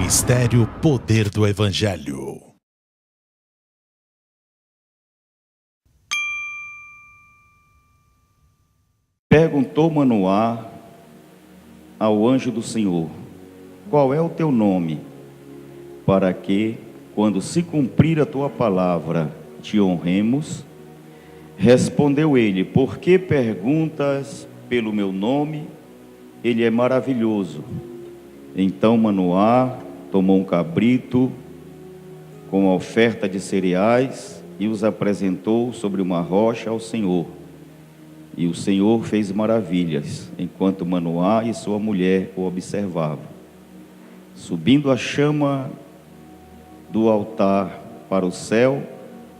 Ministério Poder do Evangelho. Perguntou Manoá ao anjo do Senhor: qual é o teu nome? Para que, quando se cumprir a tua palavra, te honremos. Respondeu ele: por que perguntas pelo meu nome? Ele é maravilhoso. Então Manoá tomou um cabrito com a oferta de cereais e os apresentou sobre uma rocha ao Senhor. E o Senhor fez maravilhas, enquanto Manoá e sua mulher o observavam. Subindo a chama do altar para o céu,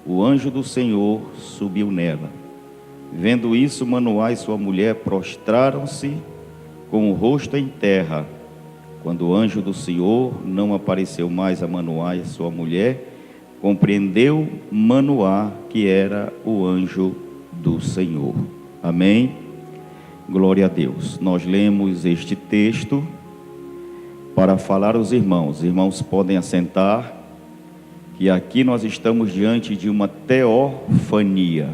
o anjo do Senhor subiu nela. Vendo isso, Manoá e sua mulher prostraram-se com o rosto em terra. Quando o anjo do Senhor não apareceu mais a Manoá e a sua mulher, compreendeu Manoá que era o anjo do Senhor. Amém? Glória a Deus. Nós lemos este texto para falar aos irmãos. Os irmãos podem assentar, que aqui nós estamos diante de uma teofania.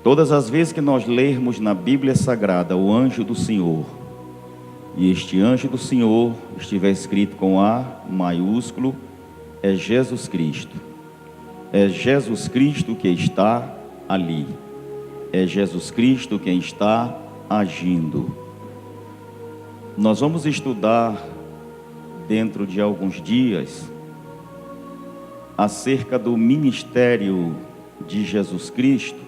Todas as vezes que nós lermos na Bíblia Sagrada o anjo do Senhor, e este anjo do Senhor estiver escrito com A maiúsculo, é Jesus Cristo. É Jesus Cristo que está ali. É Jesus Cristo quem está agindo. Nós vamos estudar dentro de alguns dias acerca do ministério de Jesus Cristo.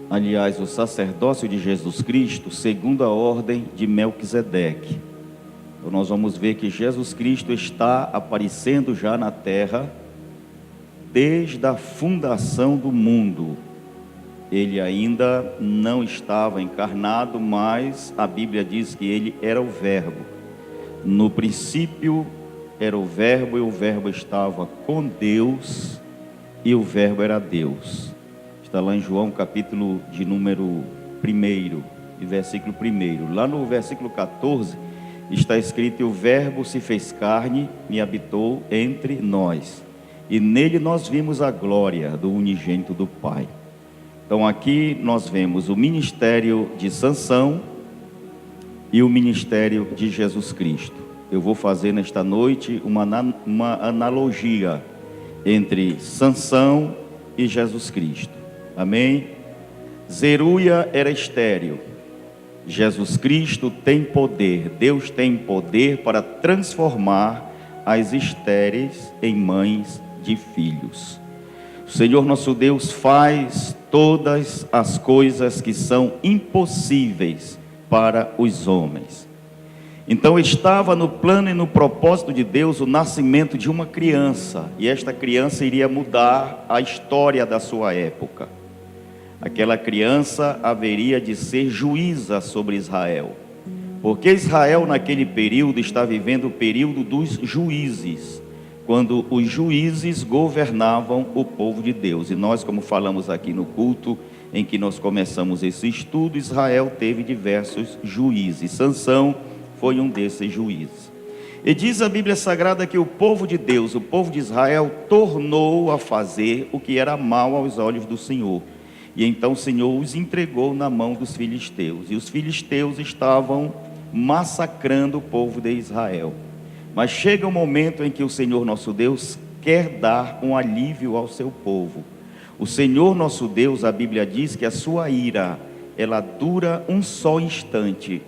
Aliás, o sacerdócio de Jesus Cristo segundo a ordem de Melquisedeque. Então nós vamos ver que Jesus Cristo está aparecendo já na terra desde a fundação do mundo. Ele ainda não estava encarnado, mas a Bíblia diz que ele era o Verbo. No princípio era o Verbo, e o Verbo estava com Deus, e o Verbo era Deus. Está lá em João capítulo de número 1, e versículo 1. Lá no versículo 14 está escrito: e o Verbo se fez carne e habitou entre nós, e nele nós vimos a glória do unigênito do Pai. Então aqui nós vemos o ministério de Sansão e o ministério de Jesus Cristo. Eu vou fazer nesta noite uma analogia entre Sansão e Jesus Cristo. Amém? Zeruia era estéril. Jesus Cristo tem poder. Deus tem poder para transformar as estéreis em mães de filhos. O Senhor nosso Deus faz todas as coisas que são impossíveis para os homens. Então estava no plano e no propósito de Deus o nascimento de uma criança, e esta criança iria mudar a história da sua época. Aquela criança haveria de ser juíza sobre Israel, porque Israel naquele período está vivendo o período dos juízes, quando os juízes governavam o povo de Deus. E nós, como falamos aqui no culto em que nós começamos esse estudo, Israel teve diversos juízes. Sansão foi um desses juízes. E diz a Bíblia Sagrada que o povo de Deus, o povo de Israel, tornou a fazer o que era mal aos olhos do Senhor. E então o Senhor os entregou na mão dos filisteus. E os filisteus estavam massacrando o povo de Israel. Mas chega um momento em que o Senhor nosso Deus quer dar um alívio ao seu povo. O Senhor nosso Deus, a Bíblia diz que a sua ira, ela dura um só instante,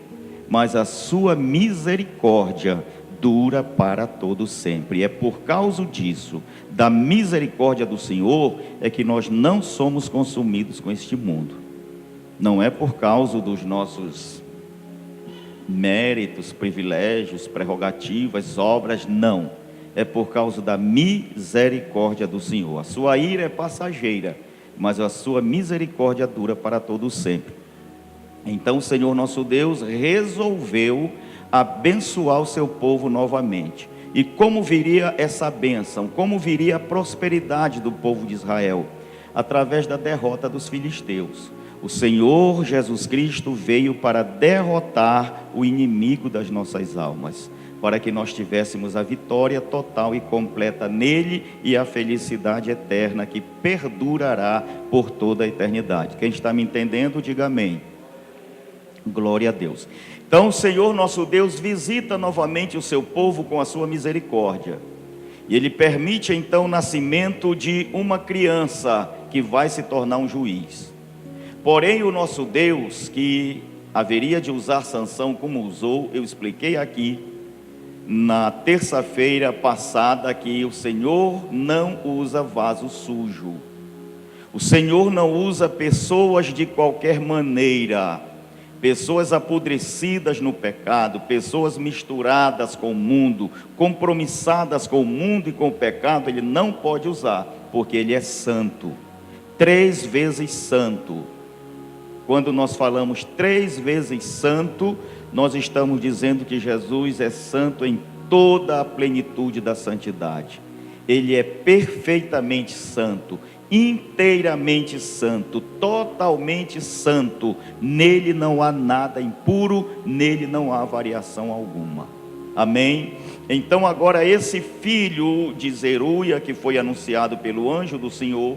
mas a sua misericórdia dura para todo sempre. E é por causa disso, da misericórdia do Senhor, é que nós não somos consumidos com este mundo. Não é por causa dos nossos méritos, privilégios, prerrogativas, obras, não. É por causa da misericórdia do Senhor. A sua ira é passageira, mas a sua misericórdia dura para todo sempre. Então o Senhor nosso Deus resolveu abençoar o seu povo novamente. E como viria essa bênção? Como viria a prosperidade do povo de Israel? Através da derrota dos filisteus. O Senhor Jesus Cristo veio para derrotar o inimigo das nossas almas, para que nós tivéssemos a vitória total e completa nele e a felicidade eterna que perdurará por toda a eternidade. Quem está me entendendo, diga amém. Glória a Deus. Então o Senhor nosso Deus visita novamente o seu povo com a sua misericórdia. E Ele permite então o nascimento de uma criança que vai se tornar um juiz. Porém o nosso Deus, que haveria de usar Sansão como usou, eu expliquei aqui na terça-feira passada que o Senhor não usa vaso sujo. O Senhor não usa pessoas de qualquer maneira, pessoas apodrecidas no pecado, pessoas misturadas com o mundo, compromissadas com o mundo e com o pecado. Ele não pode usar, porque Ele é santo, 3 vezes santo. Quando nós falamos 3 vezes santo, nós estamos dizendo que Jesus é santo em toda a plenitude da santidade. Ele é perfeitamente santo, inteiramente santo, totalmente santo. Nele não há nada impuro, nele não há variação alguma. Amém? Então agora esse filho de Zeruia, que foi anunciado pelo anjo do Senhor,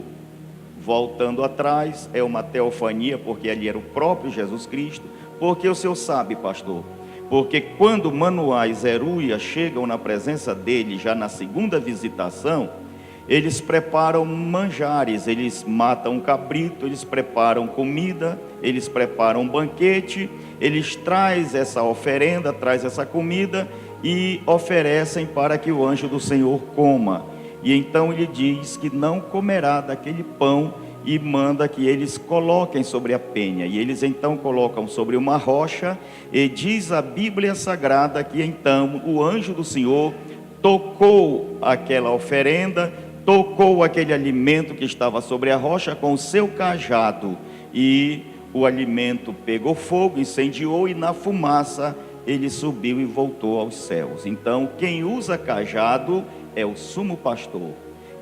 voltando atrás, é uma teofania, porque ali era o próprio Jesus Cristo. Porque o senhor sabe, pastor, porque quando Manoá e Zeruia chegam na presença dele, já na segunda visitação, eles preparam manjares, eles matam um cabrito, eles preparam comida, eles preparam um banquete, eles trazem essa oferenda, trazem essa comida e oferecem para que o anjo do Senhor coma. E então ele diz que não comerá daquele pão e manda que eles coloquem sobre a penha. E eles então colocam sobre uma rocha, e diz a Bíblia Sagrada que então o anjo do Senhor tocou aquela oferenda, tocou aquele alimento que estava sobre a rocha com o seu cajado, e o alimento pegou fogo, incendiou, e na fumaça ele subiu e voltou aos céus. Então quem usa cajado é o sumo pastor.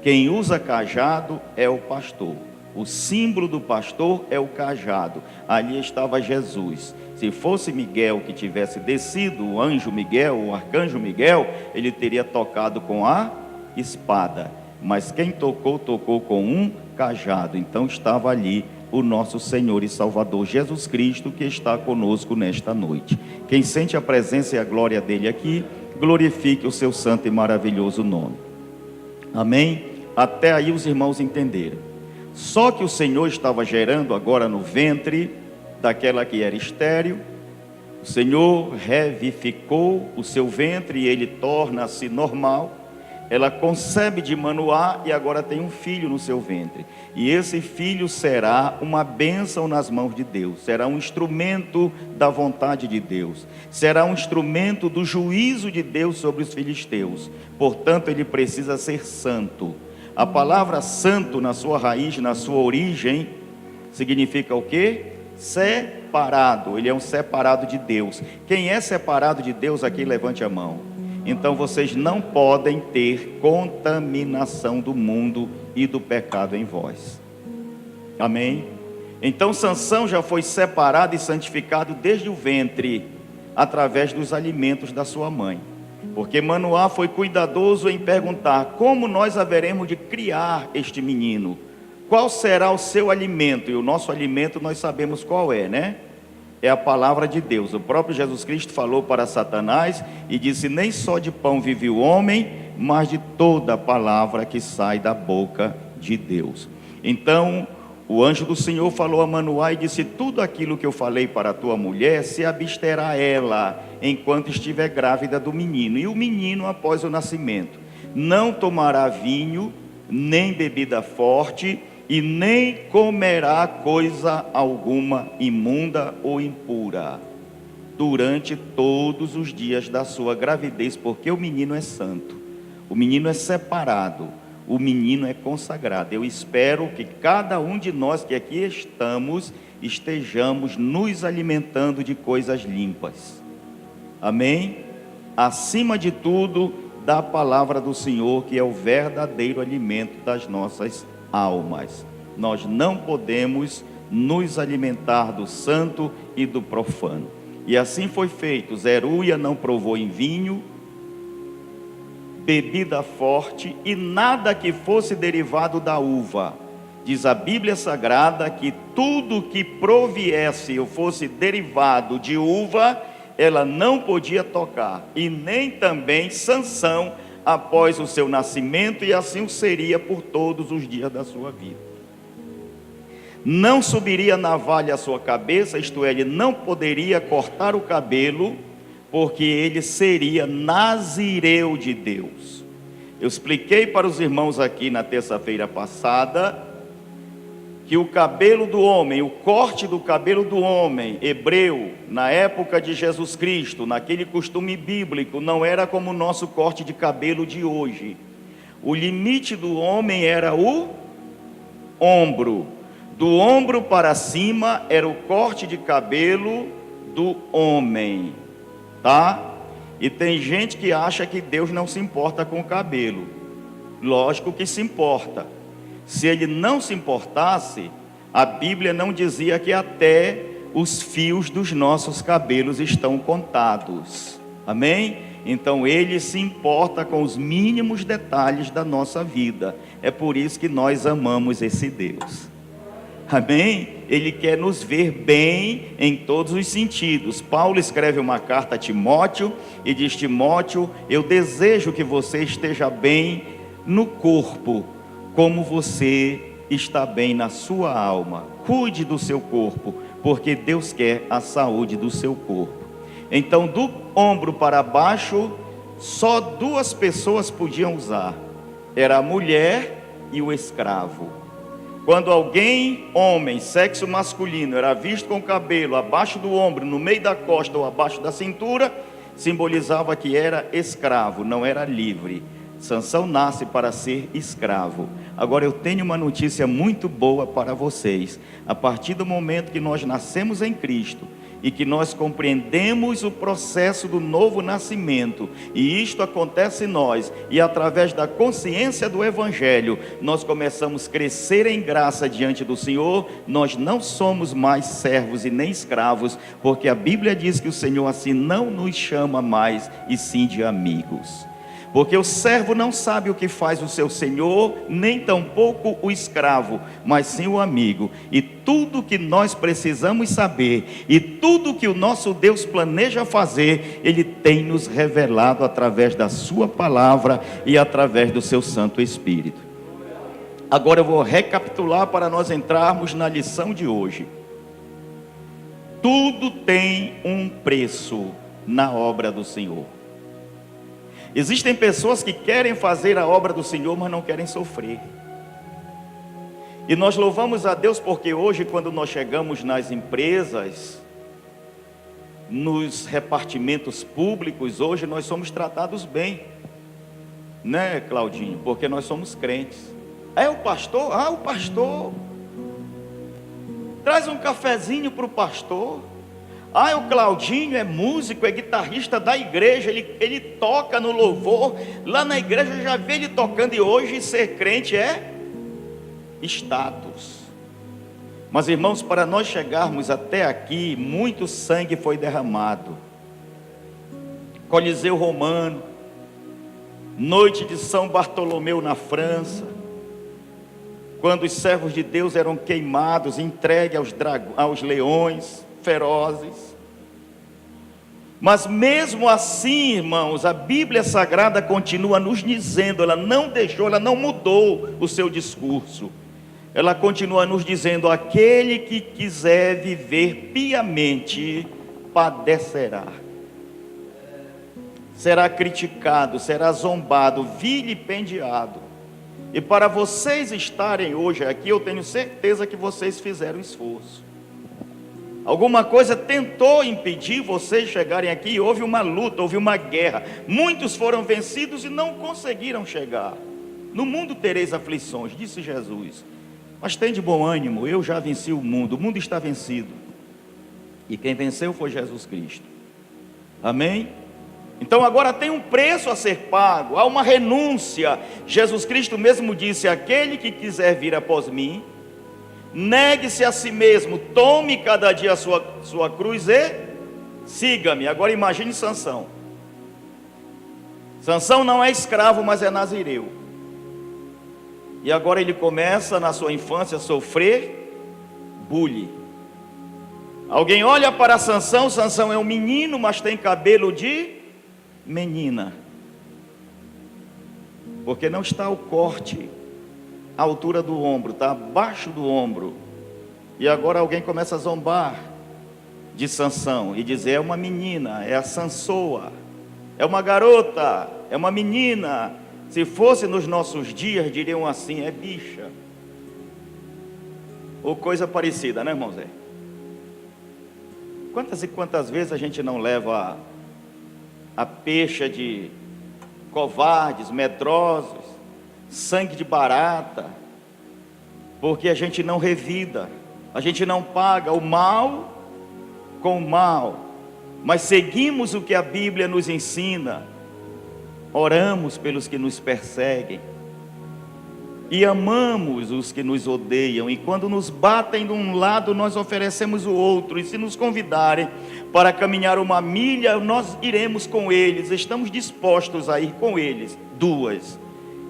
Quem usa cajado é o pastor. O símbolo do pastor é o cajado. Ali estava Jesus. Se fosse Miguel que tivesse descido, o anjo Miguel, o arcanjo Miguel, ele teria tocado com a espada. Mas quem tocou, tocou com um cajado. Então estava ali o nosso Senhor e Salvador Jesus Cristo, que está conosco nesta noite. Quem sente a presença e a glória dele aqui, glorifique o seu santo e maravilhoso nome. Amém? Até aí os irmãos entenderam. Só que o Senhor estava gerando agora no ventre daquela que era estéril. O Senhor revivificou o seu ventre e ele torna-se normal. Ela concebe de Manoá e agora tem um filho no seu ventre. E esse filho será uma bênção nas mãos de Deus. Será um instrumento da vontade de Deus. Será um instrumento do juízo de Deus sobre os filisteus. Portanto, ele precisa ser santo. A palavra santo, na sua raiz, na sua origem, significa o quê? Separado. Ele é um separado de Deus. Quem é separado de Deus aqui, levante a mão. Então vocês não podem ter contaminação do mundo e do pecado em vós. Amém? Então Sansão já foi separado e santificado desde o ventre, através dos alimentos da sua mãe. Porque Manoá foi cuidadoso em perguntar: como nós haveremos de criar este menino? Qual será o seu alimento? E o nosso alimento nós sabemos qual é, né? É a palavra de Deus. O próprio Jesus Cristo falou para Satanás e disse: nem só de pão vive o homem, mas de toda a palavra que sai da boca de Deus. Então o anjo do Senhor falou a Manoá e disse: tudo aquilo que eu falei para a tua mulher, se absterá ela enquanto estiver grávida do menino. E o menino, após o nascimento, não tomará vinho, nem bebida forte, e nem comerá coisa alguma imunda ou impura durante todos os dias da sua gravidez, porque o menino é santo, o menino é separado, o menino é consagrado. Eu espero que cada um de nós que aqui estamos, estejamos nos alimentando de coisas limpas. Amém? Acima de tudo, da palavra do Senhor, que é o verdadeiro alimento das nossas almas. Nós não podemos nos alimentar do santo e do profano. E assim foi feito. Zeruia não provou em vinho, bebida forte e nada que fosse derivado da uva. Diz a Bíblia Sagrada que tudo que proviesse ou fosse derivado de uva, ela não podia tocar, e nem também Sansão após o seu nascimento, e assim o seria por todos os dias da sua vida. Não subiria navalha à sua cabeça, isto é, ele não poderia cortar o cabelo, porque ele seria nazireu de Deus. Eu expliquei para os irmãos aqui na terça-feira passada que o cabelo do homem, o corte do cabelo do homem hebreu, na época de Jesus Cristo, naquele costume bíblico, não era como o nosso corte de cabelo de hoje. O limite do homem era o ombro. Do ombro para cima era o corte de cabelo do homem, tá? E tem gente que acha que Deus não se importa com o cabelo. Lógico que se importa. Se ele não se importasse, a Bíblia não dizia que até os fios dos nossos cabelos estão contados. Amém? Então ele se importa com os mínimos detalhes da nossa vida. É por isso que nós amamos esse Deus. Amém? Ele quer nos ver bem em todos os sentidos. Paulo escreve uma carta a Timóteo e diz: Timóteo, eu desejo que você esteja bem no corpo, como você está bem na sua alma. Cuide do seu corpo, porque Deus quer a saúde do seu corpo. Então, do ombro para baixo, só duas pessoas podiam usar: era a mulher e o escravo. Quando alguém, homem, sexo masculino, era visto com o cabelo abaixo do ombro, no meio da costa ou abaixo da cintura, simbolizava que era escravo, não era livre. Sansão nasce para ser escravo. Agora eu tenho uma notícia muito boa para vocês. A partir do momento que nós nascemos em Cristo e que nós compreendemos o processo do novo nascimento, e isto acontece em nós, e através da consciência do Evangelho, nós começamos a crescer em graça diante do Senhor. Nós não somos mais servos e nem escravos, porque a Bíblia diz que o Senhor assim não nos chama mais, e sim de amigos. Porque o servo não sabe o que faz o seu senhor, nem tampouco o escravo, mas sim o amigo. E tudo que nós precisamos saber, e tudo que o nosso Deus planeja fazer, Ele tem nos revelado através da sua palavra e através do seu Santo Espírito. Agora eu vou recapitular para nós entrarmos na lição de hoje. Tudo tem um preço na obra do Senhor. Existem pessoas que querem fazer a obra do Senhor, mas não querem sofrer. E nós louvamos a Deus porque hoje, quando nós chegamos nas empresas, nos repartimentos públicos, hoje nós somos tratados bem, né, Claudinho? Porque nós somos crentes. É o pastor? Ah, o pastor. Traz um cafezinho para o pastor. Ah, o Claudinho é músico, é guitarrista da igreja, ele toca no louvor, lá na igreja eu já vi ele tocando, e hoje ser crente é status. Mas irmãos, para nós chegarmos até aqui, muito sangue foi derramado. Coliseu Romano, noite de São Bartolomeu na França, quando os servos de Deus eram queimados, entregues aos leões ferozes. Mas mesmo assim, irmãos, a Bíblia Sagrada continua nos dizendo, ela não deixou, ela não mudou o seu discurso. Ela continua nos dizendo: aquele que quiser viver piamente, padecerá. Será criticado, será zombado, vilipendiado. E para vocês estarem hoje aqui, eu tenho certeza que vocês fizeram esforço. Alguma coisa tentou impedir vocês chegarem aqui, e houve uma luta, houve uma guerra. Muitos foram vencidos e não conseguiram chegar. No mundo tereis aflições, disse Jesus. Mas tem de bom ânimo, eu já venci o mundo está vencido. E quem venceu foi Jesus Cristo. Amém? Então agora tem um preço a ser pago, há uma renúncia. Jesus Cristo mesmo disse: aquele que quiser vir após mim, negue-se a si mesmo, tome cada dia a sua cruz e siga-me. Agora imagine Sansão. Sansão não é escravo, mas é nazireu. E agora ele começa na sua infância a sofrer bullying. Alguém olha para Sansão, Sansão é um menino, mas tem cabelo de menina. Porque não está o corte à altura do ombro, está abaixo do ombro. E agora alguém começa a zombar de Sansão e dizer: é uma menina, é a Sansoa, é uma garota, é uma menina. Se fosse nos nossos dias, diriam assim: é bicha. Ou coisa parecida, né, irmão Zé? Quantas e quantas vezes a gente não leva a pecha de covardes, medrosos, sangue de barata, porque a gente não revida, a gente não paga o mal com o mal, mas seguimos o que a Bíblia nos ensina, oramos pelos que nos perseguem, e amamos os que nos odeiam, e quando nos batem de um lado, nós oferecemos o outro, e se nos convidarem para caminhar uma milha, nós iremos com eles, estamos dispostos a ir com eles, 2.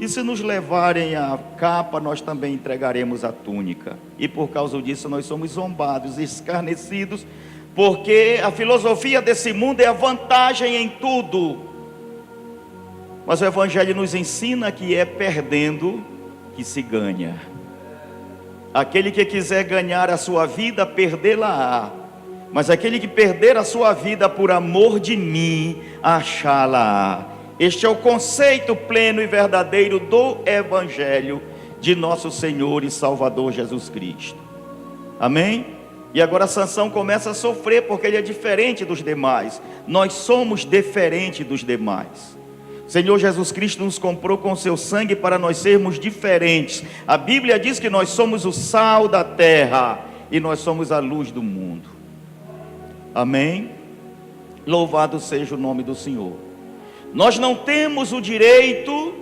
E se nos levarem a capa, nós também entregaremos a túnica, e por causa disso nós somos zombados, escarnecidos, porque a filosofia desse mundo é a vantagem em tudo, mas o Evangelho nos ensina que é perdendo que se ganha. Aquele que quiser ganhar a sua vida, perdê-la-á, mas aquele que perder a sua vida por amor de mim, achá-la-á. Este é o conceito pleno e verdadeiro do Evangelho de nosso Senhor e Salvador Jesus Cristo. Amém? E agora Sansão começa a sofrer porque ele é diferente dos demais. Nós somos diferentes dos demais. Senhor Jesus Cristo nos comprou com seu sangue para nós sermos diferentes. A Bíblia diz que nós somos o sal da terra e nós somos a luz do mundo. Amém? Louvado seja o nome do Senhor. Nós não temos o direito,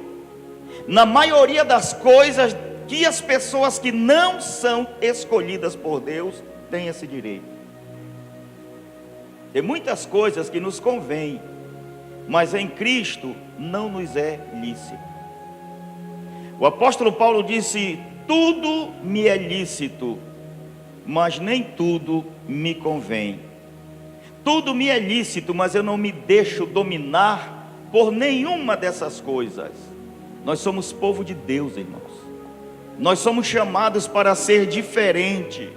na maioria das coisas, que as pessoas que não são escolhidas por Deus têm esse direito. Tem muitas coisas que nos convêm, mas em Cristo não nos é lícito. O apóstolo Paulo disse: tudo me é lícito, mas nem tudo me convém. Tudo me é lícito, mas eu não me deixo dominar por nenhuma dessas coisas. Nós somos povo de Deus, irmãos. Nós somos chamados para ser diferente.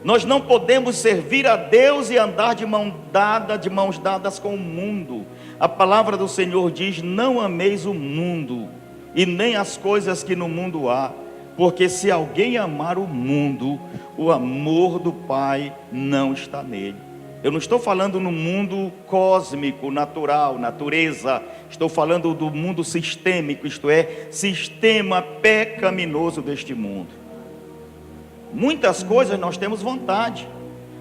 Nós não podemos servir a Deus e andar de mãos dadas com o mundo. A palavra do Senhor diz: não ameis o mundo e nem as coisas que no mundo há, porque se alguém amar o mundo, o amor do Pai não está nele. Eu não estou falando no mundo cósmico, natural, natureza. Estou falando do mundo sistêmico, isto é, sistema pecaminoso deste mundo. Muitas coisas nós temos vontade,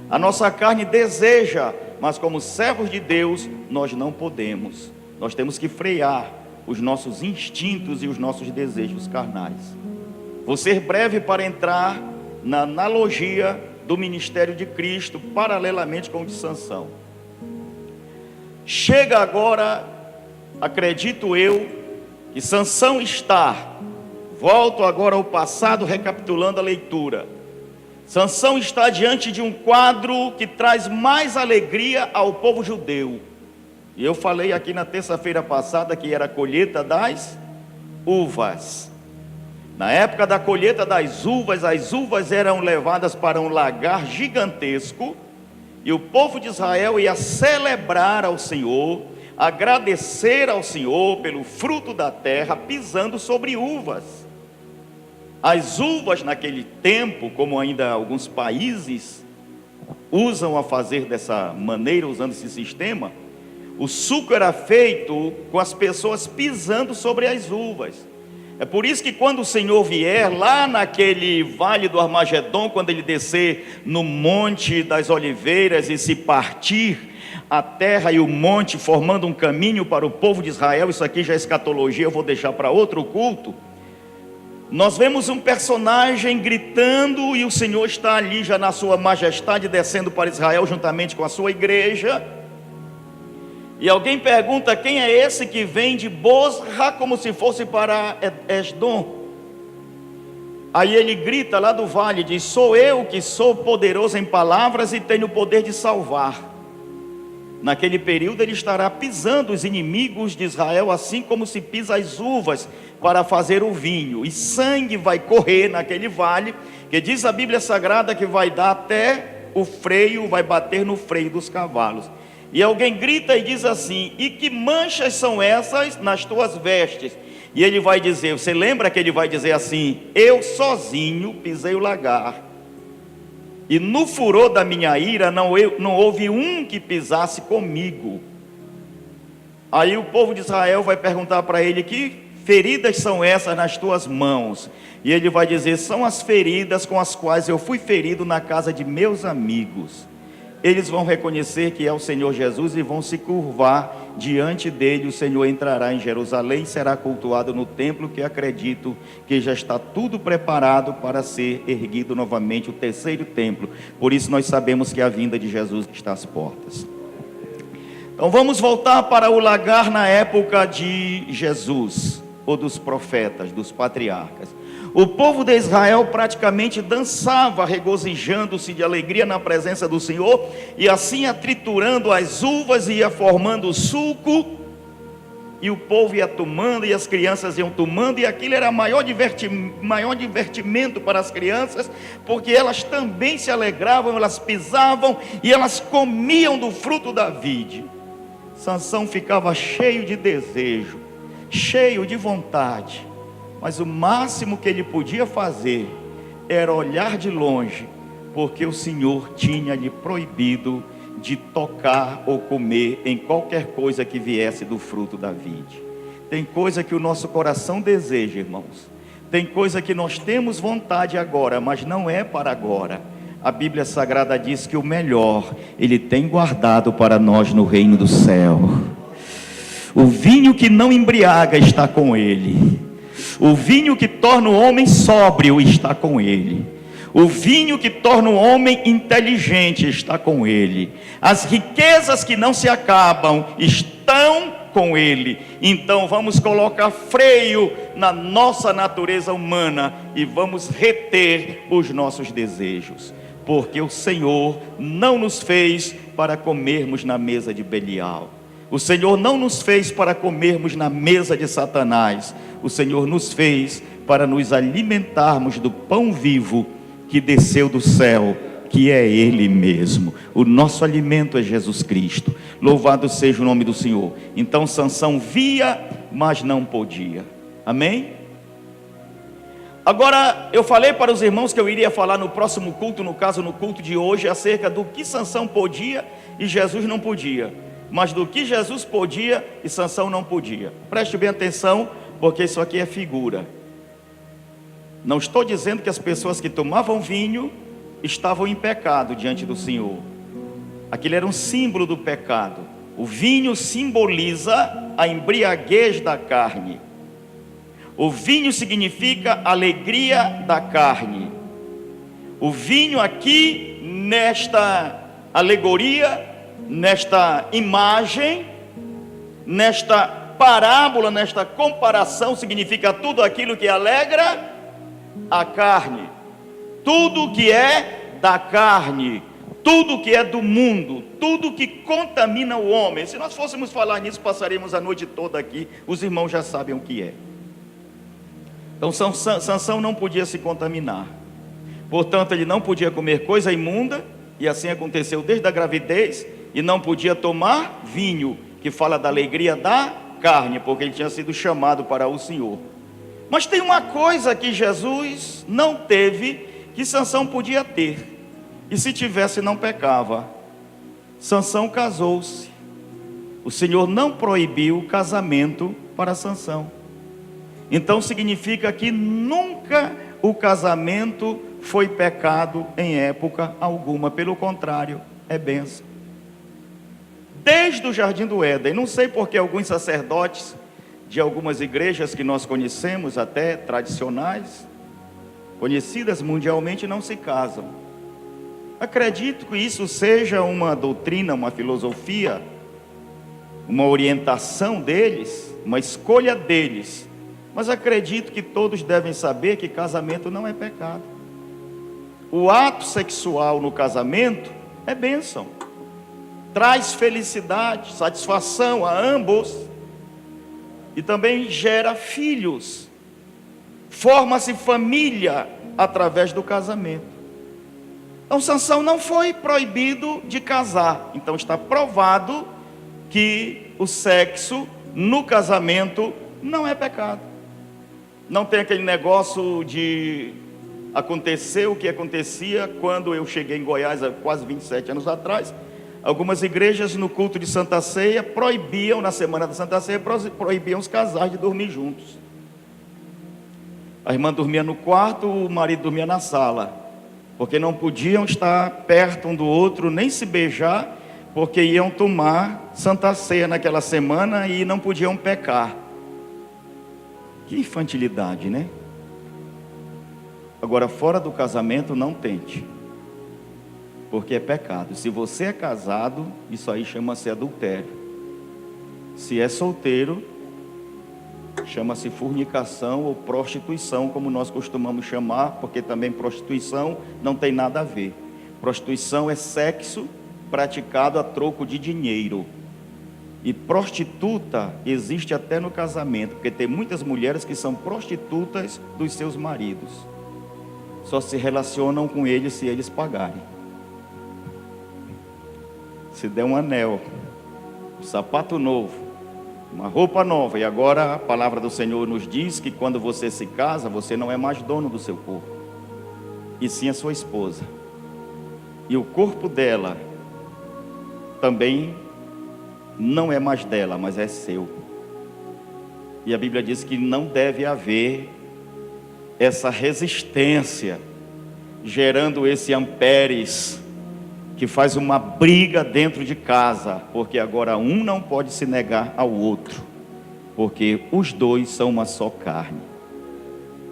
a nossa carne deseja, mas como servos de Deus, nós não podemos. Nós temos que frear os nossos instintos e os nossos desejos carnais. Vou ser breve para entrar na analogia do ministério de Cristo, paralelamente com o de Sansão. Chega agora, acredito eu, que Sansão volto agora ao passado, recapitulando a leitura. Sansão está diante de um quadro que traz mais alegria ao povo judeu. E eu falei aqui na terça-feira passada que era a colheita das uvas. Na época da colheita das uvas, as uvas eram levadas para um lagar gigantesco, e o povo de Israel ia celebrar ao Senhor, agradecer ao Senhor pelo fruto da terra, pisando sobre uvas. As uvas naquele tempo, como ainda alguns países usam a fazer dessa maneira, usando esse sistema, o suco era feito com as pessoas pisando sobre as uvas. É por isso que quando o Senhor vier lá naquele vale do Armagedon, quando ele descer no monte das oliveiras e se partir a terra e o monte, formando um caminho para o povo de Israel, isso aqui já é escatologia, eu vou deixar para outro culto. Nós vemos um personagem gritando e o Senhor está ali já na sua majestade, descendo para Israel juntamente com a sua igreja. E alguém pergunta: quem é esse que vem de Bosra como se fosse para Esdom? Aí ele grita lá do vale, diz: sou eu que sou poderoso em palavras e tenho o poder de salvar. Naquele período ele estará pisando os inimigos de Israel, assim como se pisa as uvas para fazer o vinho, e sangue vai correr naquele vale, que diz a Bíblia Sagrada que vai dar até o freio, vai bater no freio dos cavalos. E alguém grita e diz assim: e que manchas são essas nas tuas vestes? E ele vai dizer, você lembra que ele vai dizer assim: eu sozinho pisei o lagar, e no furor da minha ira não houve um que pisasse comigo. Aí o povo de Israel vai perguntar para ele: que feridas são essas nas tuas mãos? E ele vai dizer: são as feridas com as quais eu fui ferido na casa de meus amigos. Eles vão reconhecer que é o Senhor Jesus e vão se curvar diante dele. O Senhor entrará em Jerusalém e será cultuado no templo, que acredito que já está tudo preparado para ser erguido novamente, o terceiro templo. Por isso nós sabemos que a vinda de Jesus está às portas. Então vamos voltar para o lagar na época de Jesus, ou dos profetas, dos patriarcas. O povo de Israel praticamente dançava, regozijando-se de alegria na presença do Senhor, e assim ia triturando as uvas, ia formando suco, e o povo ia tomando, e as crianças iam tomando, e aquilo era maior divertimento para as crianças, porque elas também se alegravam, elas pisavam, e elas comiam do fruto da vide. Sansão ficava cheio de desejo, cheio de vontade, mas o máximo que ele podia fazer era olhar de longe, porque o Senhor tinha lhe proibido de tocar ou comer em qualquer coisa que viesse do fruto da vide. Tem coisa que o nosso coração deseja, irmãos. Tem coisa que nós temos vontade agora, mas não é para agora. A Bíblia Sagrada diz que o melhor Ele tem guardado para nós no reino do céu. O vinho que não embriaga está com Ele. O vinho que torna o homem sóbrio está com Ele. O vinho que torna o homem inteligente está com Ele. As riquezas que não se acabam estão com Ele. Então vamos colocar freio na nossa natureza humana e vamos reter os nossos desejos, porque o Senhor não nos fez para comermos na mesa de Belial. O Senhor não nos fez para comermos na mesa de Satanás. O Senhor nos fez para nos alimentarmos do pão vivo que desceu do céu, que é Ele mesmo. O nosso alimento é Jesus Cristo. Louvado seja o nome do Senhor. Então Sansão via, mas não podia. Amém? Agora, eu falei para os irmãos que eu iria falar no próximo culto, no caso no culto de hoje, acerca do que Sansão podia e Jesus não podia, mas do que Jesus podia e Sansão não podia. Preste bem atenção, porque isso aqui é figura. Não estou dizendo que as pessoas que tomavam vinho estavam em pecado diante do Senhor. Aquilo era um símbolo do pecado. O vinho simboliza a embriaguez da carne. O vinho significa alegria da carne. O vinho aqui, nesta alegoria, nesta imagem, nesta parábola, nesta comparação, significa tudo aquilo que alegra a carne, tudo que é da carne, tudo que é do mundo, tudo que contamina o homem. Se nós fôssemos falar nisso, passaríamos a noite toda aqui. Os irmãos já sabem o que é. Então Sansão não podia se contaminar, portanto ele não podia comer coisa imunda, e assim aconteceu desde a gravidez, e não podia tomar vinho, que fala da alegria da carne, porque ele tinha sido chamado para o Senhor. Mas tem uma coisa que Jesus não teve, que Sansão podia ter, e se tivesse não pecava. Sansão casou-se. O Senhor não proibiu o casamento para Sansão. Então significa que nunca o casamento foi pecado em época alguma, pelo contrário, é bênção. Desde o Jardim do Éden, não sei porque alguns sacerdotes de algumas igrejas que nós conhecemos, até tradicionais, conhecidas mundialmente, não se casam. Acredito que isso seja uma doutrina, uma filosofia, uma orientação deles, uma escolha deles. Mas acredito que todos devem saber que casamento não é pecado. O ato sexual no casamento é bênção, traz felicidade, satisfação a ambos, e também gera filhos, forma-se família através do casamento. Então Sansão não foi proibido de casar, então está provado que o sexo no casamento não é pecado. Não tem aquele negócio de acontecer o que acontecia quando eu cheguei em Goiás há quase 27 anos atrás. Algumas igrejas no culto de Santa Ceia proibiam, na semana da Santa Ceia, proibiam os casais de dormir juntos. A irmã dormia no quarto, o marido dormia na sala, porque não podiam estar perto um do outro, nem se beijar, porque iam tomar Santa Ceia naquela semana e não podiam pecar. Que infantilidade, né? Agora, fora do casamento, não tente, porque é pecado. Se você é casado, isso aí chama-se adultério. Se é solteiro, chama-se fornicação ou prostituição, como nós costumamos chamar, porque também prostituição não tem nada a ver. Prostituição é sexo praticado a troco de dinheiro. E prostituta existe até no casamento, porque tem muitas mulheres que são prostitutas dos seus maridos. Só se relacionam com eles se eles pagarem. Se der um anel, um sapato novo, uma roupa nova, e agora a palavra do Senhor nos diz que quando você se casa, você não é mais dono do seu corpo, e sim a sua esposa. E o corpo dela também não é mais dela, mas é seu. E a Bíblia diz que não deve haver essa resistência, gerando esse amperes, que faz uma briga dentro de casa, porque agora um não pode se negar ao outro, porque os dois são uma só carne,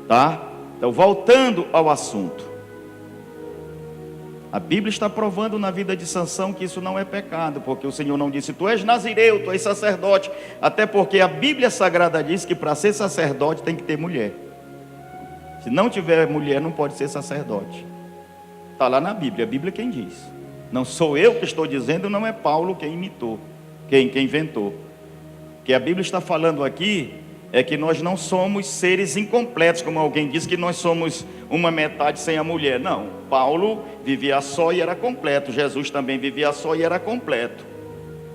tá? Então, voltando ao assunto, a Bíblia está provando na vida de Sansão que isso não é pecado, porque o Senhor não disse, tu és nazireu, tu és sacerdote, até porque a Bíblia Sagrada diz que para ser sacerdote tem que ter mulher. Se não tiver mulher, não pode ser sacerdote. Está lá na Bíblia, a Bíblia quem diz. Não sou eu que estou dizendo, não é Paulo quem imitou, quem inventou. O que a Bíblia está falando aqui é que nós não somos seres incompletos, como alguém diz que nós somos uma metade sem a mulher. Não, Paulo vivia só e era completo, Jesus também vivia só e era completo.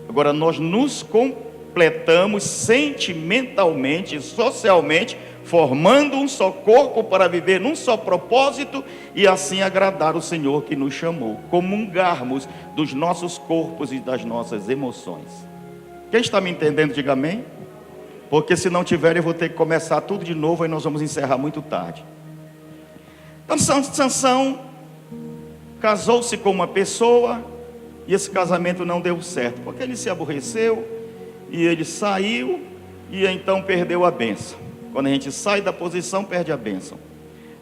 Agora nós nos completamos sentimentalmente, socialmente, formando um só corpo para viver num só propósito e assim agradar o Senhor que nos chamou, comungarmos dos nossos corpos e das nossas emoções. Quem está me entendendo, diga amém. Porque se não tiver, eu vou ter que começar tudo de novo e nós vamos encerrar muito tarde. Então Sansão casou-se com uma pessoa e esse casamento não deu certo, porque ele se aborreceu e ele saiu e então perdeu a bênção. Quando a gente sai da posição, perde a bênção.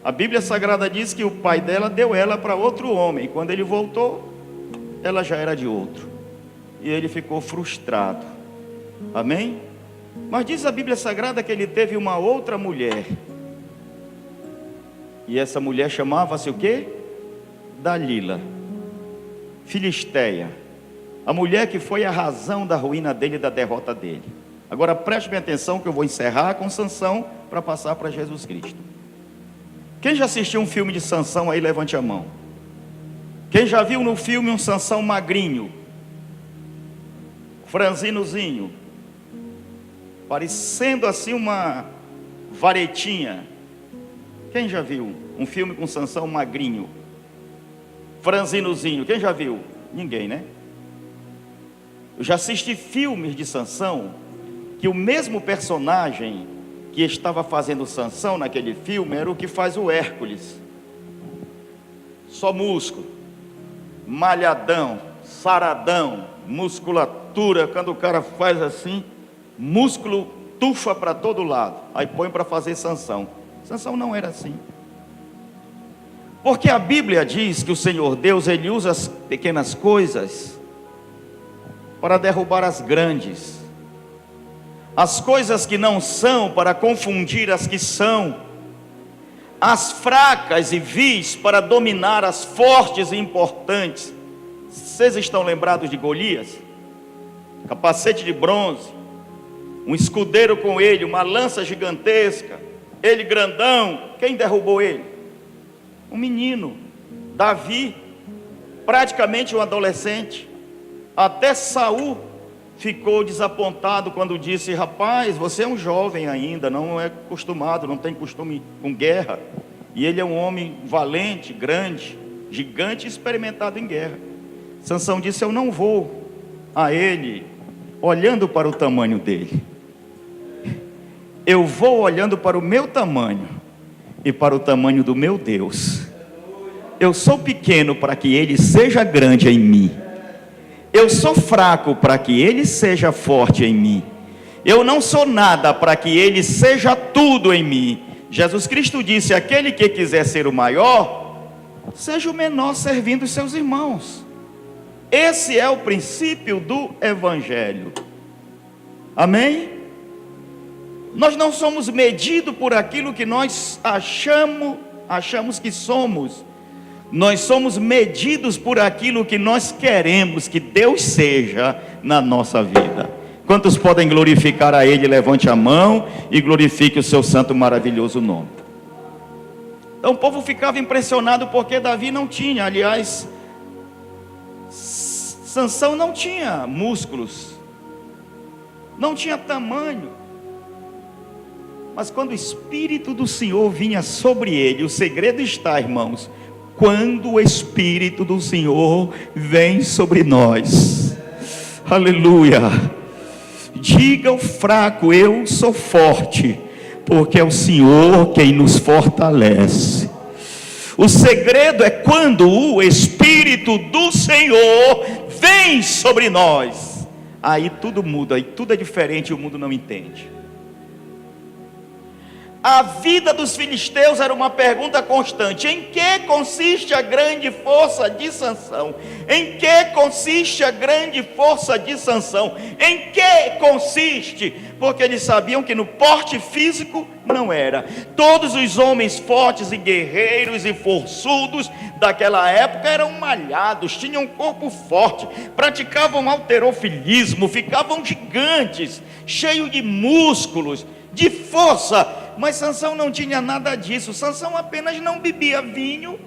A Bíblia Sagrada diz que o pai dela deu ela para outro homem. Quando ele voltou, ela já era de outro. E ele ficou frustrado. Amém? Mas diz a Bíblia Sagrada que ele teve uma outra mulher. E essa mulher chamava-se o quê? Dalila, Filisteia. A mulher que foi a razão da ruína dele e da derrota dele. Agora preste bem atenção que eu vou encerrar com Sansão para passar para Jesus Cristo. Quem já assistiu um filme de Sansão aí, levante a mão. Quem já viu no filme um Sansão magrinho, franzinozinho, parecendo assim uma varetinha? Quem já viu um filme com Sansão magrinho, franzinozinho? Quem já viu? Ninguém, né? Eu já assisti filmes de Sansão que o mesmo personagem que estava fazendo Sansão naquele filme era o que faz o Hércules. Só músculo, malhadão, saradão, musculatura. Quando o cara faz assim, músculo tufa para todo lado, aí põe para fazer Sansão. Sansão não era assim. Porque a Bíblia diz que o Senhor Deus, Ele usa as pequenas coisas para derrubar as grandes. as coisas que não são para confundir as que são, as fracas e vis para dominar as fortes e importantes. Vocês estão lembrados de Golias? Capacete de bronze, um escudeiro com ele, uma lança gigantesca, ele grandão. Quem derrubou ele? Um menino, Davi, praticamente um adolescente. Até Saul ficou desapontado quando disse: rapaz, você é um jovem ainda, não é acostumado, não tem costume com guerra. E ele é um homem valente, grande, gigante, experimentado em guerra. Sansão disse: eu não vou a ele olhando para o tamanho dele, eu vou olhando para o meu tamanho e para o tamanho do meu Deus. Eu sou pequeno para que ele seja grande em mim, eu sou fraco para que ele seja forte em mim, eu não sou nada para que ele seja tudo em mim. Jesus Cristo disse: aquele que quiser ser o maior, seja o menor servindo os seus irmãos. Esse é o princípio do Evangelho. Amém? Nós não somos medidos por aquilo que nós achamos que somos. Nós somos medidos por aquilo que nós queremos que Deus seja na nossa vida. Quantos podem glorificar a Ele? Levante a mão e glorifique o seu santo maravilhoso nome. Então o povo ficava impressionado porque Davi não tinha, aliás, Sansão não tinha músculos, não tinha tamanho. Mas quando o Espírito do Senhor vinha sobre ele, o segredo está, irmãos, quando o Espírito do Senhor vem sobre nós, aleluia, diga ao fraco: eu sou forte, porque é o Senhor quem nos fortalece. O segredo é quando o Espírito do Senhor vem sobre nós, aí tudo muda, aí tudo é diferente e o mundo não entende. A vida dos filisteus era uma pergunta constante: em que consiste a grande força de Sansão? Em que consiste a grande força de Sansão? Em que consiste? Porque eles sabiam que no porte físico não era. Todos os homens fortes e guerreiros e forçudos daquela época eram malhados, tinham um corpo forte, praticavam halterofilismo, ficavam gigantes, cheios de músculos, de força. Mas Sansão não tinha nada disso. Sansão apenas não bebia vinho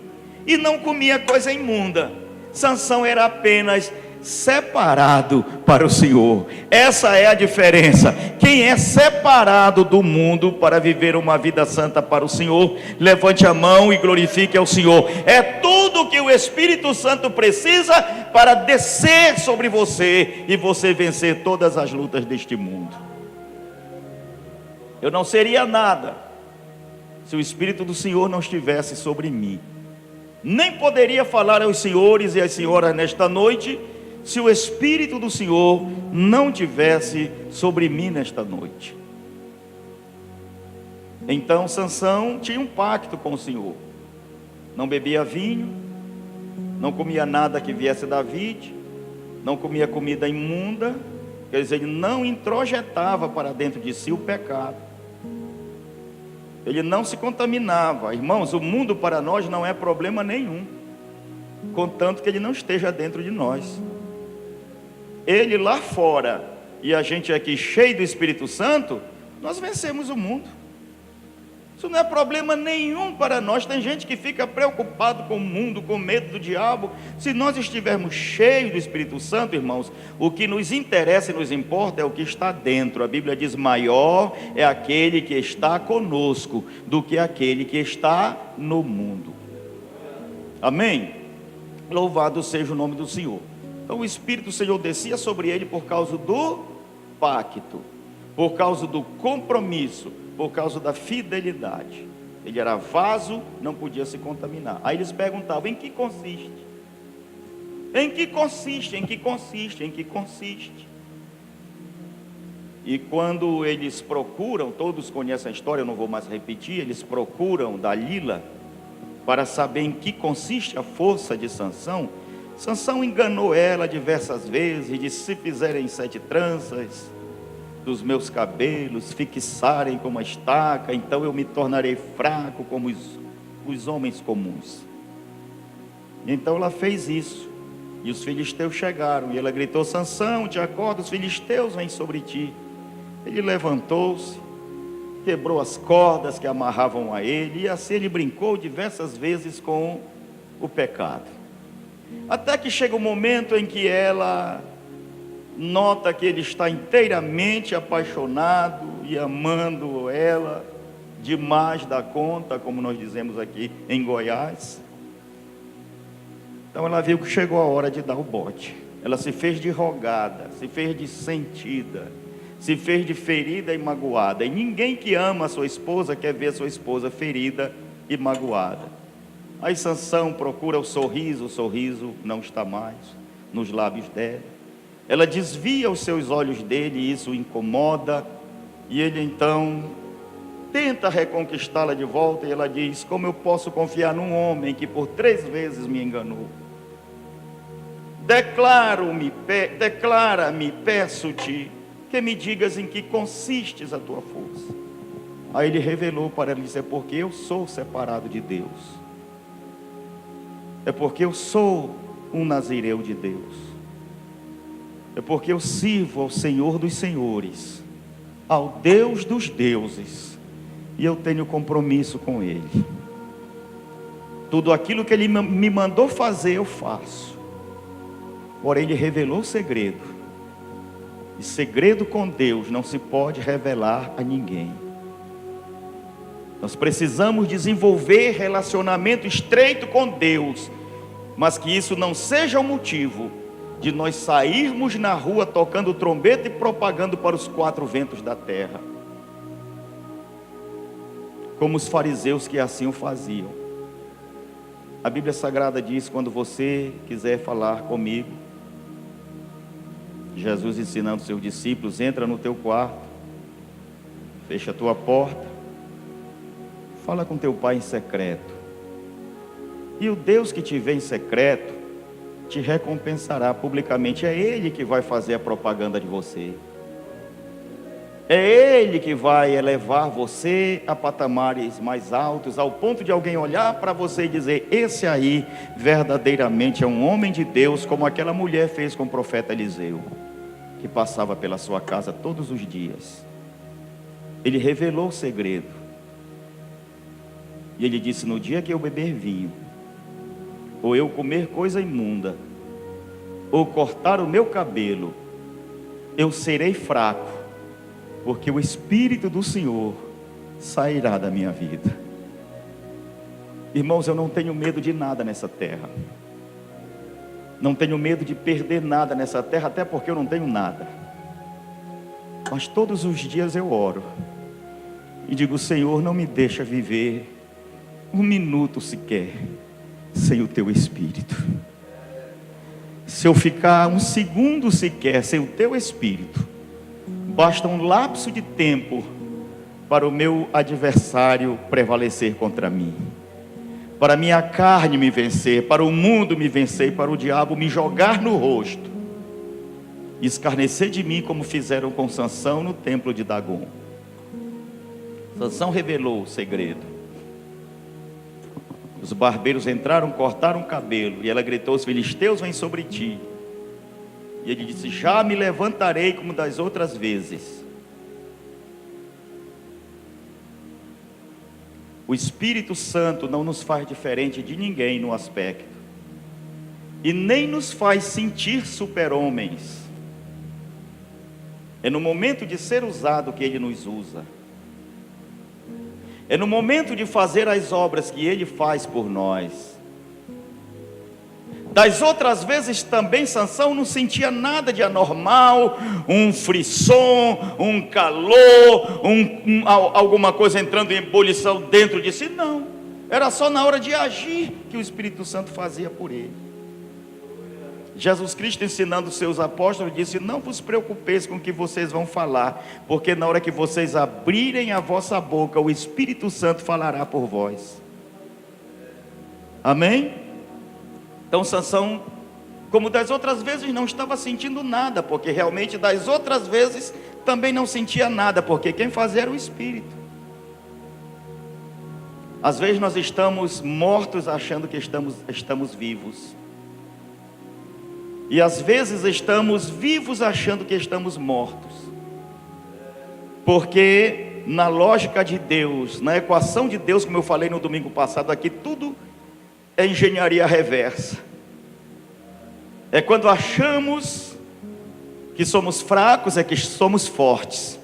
e não comia coisa imunda. Sansão era apenas separado para o Senhor. Essa é a diferença. Quem é separado do mundo para viver uma vida santa para o Senhor, levante a mão e glorifique ao Senhor. É tudo que o Espírito Santo precisa para descer sobre você e você vencer todas as lutas deste mundo. Eu não seria nada se o Espírito do Senhor não estivesse sobre mim. Nem poderia falar aos senhores e às senhoras nesta noite se o Espírito do Senhor não tivesse sobre mim nesta noite. Então Sansão tinha um pacto com o Senhor. Não bebia vinho, não comia nada que viesse da vide, não comia comida imunda. Quer dizer, ele não introjetava para dentro de si o pecado. Ele não se contaminava. Irmãos, o mundo para nós não é problema nenhum, contanto que ele não esteja dentro de nós. Ele lá fora e a gente aqui cheio do Espírito Santo, nós vencemos o mundo. Isso não é problema nenhum para nós. Tem gente que fica preocupado com o mundo, com medo do diabo. Se nós estivermos cheios do Espírito Santo, irmãos, o que nos interessa e nos importa é o que está dentro. A Bíblia diz: maior é aquele que está conosco do que aquele que está no mundo. Amém? Louvado seja o nome do Senhor. Então o Espírito do Senhor descia sobre ele por causa do pacto, por causa do compromisso, por causa da fidelidade. Ele era vaso, não podia se contaminar. Aí eles perguntavam: em que consiste? Em que consiste? Em que consiste? Em que consiste? E quando eles procuram, todos conhecem a história, eu não vou mais repetir, eles procuram Dalila para saber em que consiste a força de Sansão. Sansão enganou ela diversas vezes, disse: se fizerem 7 tranças, dos meus cabelos fixarem como a estaca, então eu me tornarei fraco como os homens comuns. Então ela fez isso, e os filisteus chegaram, e ela gritou: Sansão, te acorda, os filisteus vêm sobre ti. Ele levantou-se, quebrou as cordas que amarravam a ele, e assim ele brincou diversas vezes com o pecado. Até que chega o momento em que ela nota que ele está inteiramente apaixonado e amando ela demais da conta, como nós dizemos aqui em Goiás. Então ela viu que chegou a hora de dar o bote. Ela se fez de rogada, se fez de sentida, se fez de ferida e magoada. E ninguém que ama a sua esposa quer ver a sua esposa ferida e magoada. Aí Sansão procura o sorriso não está mais nos lábios dela. Ela desvia os seus olhos dele e isso o incomoda. E ele então tenta reconquistá-la de volta, e ela diz: como eu posso confiar num homem que por 3 vezes me enganou? Declara-me, peço-te, que me digas em que consistes a tua força. Aí ele revelou para ela, disse: é porque eu sou separado de Deus, é porque eu sou um nazireu de Deus, é porque eu sirvo ao Senhor dos senhores, ao Deus dos deuses, e eu tenho compromisso com Ele. Tudo aquilo que Ele me mandou fazer, eu faço. Porém, Ele revelou o segredo, e segredo com Deus não se pode revelar a ninguém. Nós precisamos desenvolver relacionamento estreito com Deus, mas que isso não seja o motivo de nós sairmos na rua tocando trombeta e propagando para os 4 ventos da terra, como os fariseus que assim o faziam. A Bíblia Sagrada diz: quando você quiser falar comigo, Jesus ensinando seus discípulos: entra no teu quarto, fecha a tua porta, fala com teu pai em secreto, e o Deus que te vê em secreto te recompensará publicamente. É Ele que vai fazer a propaganda de você, é Ele que vai elevar você a patamares mais altos, ao ponto de alguém olhar para você e dizer: esse aí verdadeiramente é um homem de Deus, como aquela mulher fez com o profeta Eliseu, que passava pela sua casa todos os dias. Ele revelou o segredo, e ele disse: no dia que eu beber vinho, ou eu comer coisa imunda, ou cortar o meu cabelo, eu serei fraco, porque o Espírito do Senhor sairá da minha vida. Irmãos, eu não tenho medo de nada nessa terra, não tenho medo de perder nada nessa terra, até porque eu não tenho nada. Mas todos os dias eu oro e digo: Senhor, não me deixa viver 1 minuto sequer sem o teu Espírito. Se eu ficar 1 segundo sequer sem o teu Espírito, basta um lapso de tempo para o meu adversário prevalecer contra mim, para a minha carne me vencer, para o mundo me vencer, para o diabo me jogar no rosto e escarnecer de mim, como fizeram com Sansão no templo de Dagom. Sansão revelou o segredo. Os barbeiros entraram, cortaram o cabelo, e ela gritou: os filisteus vêm sobre ti. E ele disse: já me levantarei como das outras vezes. O Espírito Santo não nos faz diferente de ninguém no aspecto, e nem nos faz sentir super-homens. É no momento de ser usado que Ele nos usa, é no momento de fazer as obras que Ele faz por nós. Das outras vezes também Sansão não sentia nada de anormal, um frisson, um calor, alguma coisa entrando em ebulição dentro de si. Não, era só na hora de agir que o Espírito Santo fazia por ele. Jesus Cristo, ensinando os seus apóstolos, disse: não vos preocupeis com o que vocês vão falar, porque na hora que vocês abrirem a vossa boca, o Espírito Santo falará por vós. Amém? Então Sansão, como das outras vezes, não estava sentindo nada, porque realmente das outras vezes também não sentia nada, porque quem fazia era o Espírito. Às vezes nós estamos mortos achando que estamos vivos. E às vezes estamos vivos achando que estamos mortos. Porque na lógica de Deus, na equação de Deus, como eu falei no domingo passado aqui, tudo é engenharia reversa. É quando achamos que somos fracos, é que somos fortes.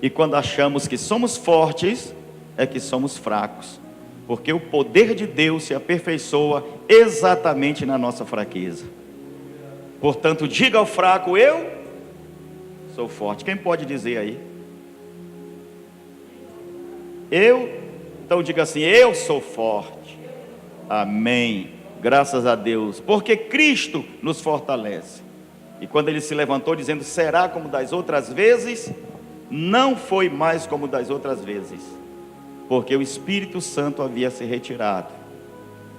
E quando achamos que somos fortes, é que somos fracos. Porque o poder de Deus se aperfeiçoa exatamente na nossa fraqueza. Portanto, diga ao fraco: eu sou forte. Quem pode dizer aí? Então diga assim: eu sou forte. Amém. Graças a Deus. Porque Cristo nos fortalece. E quando ele se levantou dizendo: será como das outras vezes? Não foi mais como das outras vezes. Porque o Espírito Santo havia se retirado.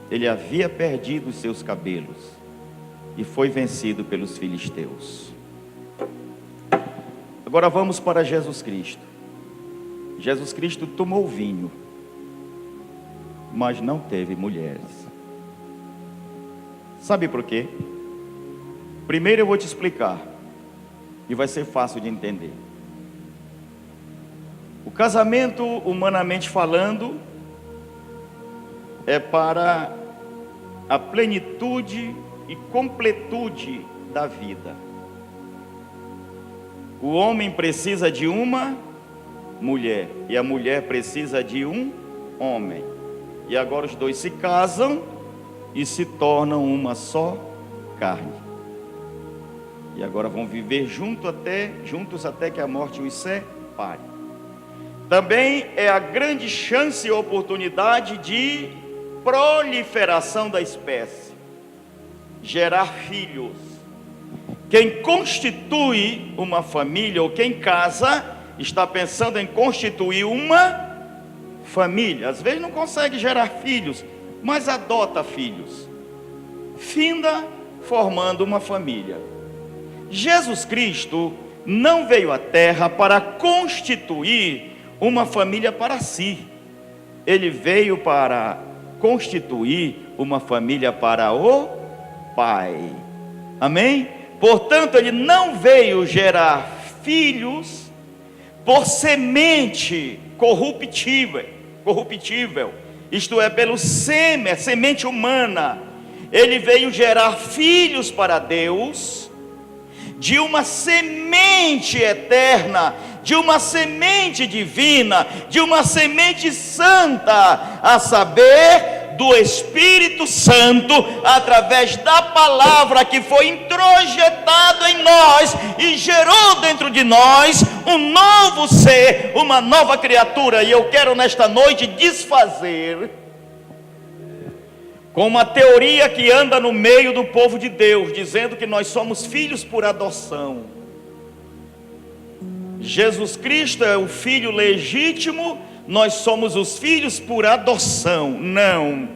Ele havia perdido os seus cabelos. E foi vencido pelos filisteus. Agora vamos para Jesus Cristo. Jesus Cristo tomou vinho, mas não teve mulheres. Sabe por quê? Primeiro eu vou te explicar, e vai ser fácil de entender. O casamento, humanamente falando, é para a plenitude e completude da vida. O homem precisa de uma mulher, e a mulher precisa de um homem. E agora os dois se casam e se tornam uma só carne. E agora vão viver juntos até que a morte os separe. Também é a grande chance e oportunidade de proliferação da espécie, gerar filhos. Quem constitui uma família, ou quem casa, está pensando em constituir uma família. Às vezes não consegue gerar filhos, mas adota filhos, finda formando uma família. Jesus Cristo não veio à terra para constituir uma família para si. Ele veio para constituir uma família para o Pai. Amém? Portanto, ele não veio gerar filhos por semente corruptível, isto é, pelo semente humana. Ele veio gerar filhos para Deus, de uma semente eterna, de uma semente divina, de uma semente santa, a saber, do Espírito Santo, através da palavra que foi introjetado em nós e gerou dentro de nós um novo ser, uma nova criatura. E eu quero nesta noite desfazer com uma teoria que anda no meio do povo de Deus, dizendo que nós somos filhos por adoção. Jesus Cristo é o filho legítimo, nós somos os filhos por adoção. Não.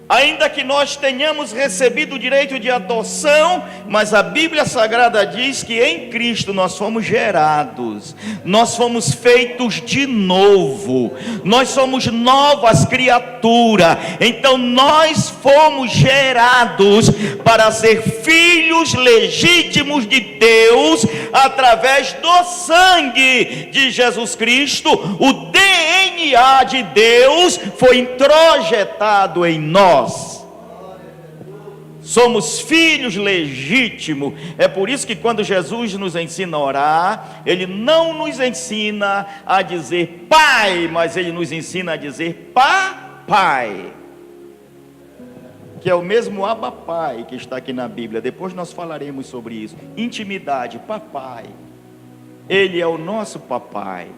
Ainda que nós tenhamos recebido o direito de adoção, mas a Bíblia Sagrada diz que em Cristo nós fomos gerados, nós fomos feitos de novo, nós somos novas criaturas. Então nós fomos gerados para ser filhos legítimos de Deus, através do sangue de Jesus Cristo. O DNA de Deus foi introjetado em nós. Somos filhos legítimos. É por isso que quando Jesus nos ensina a orar, Ele não nos ensina a dizer Pai, mas Ele nos ensina a dizer Papai, que é o mesmo Abba Pai que está aqui na Bíblia. Depois nós falaremos sobre isso. Intimidade, papai. Ele é o nosso papai.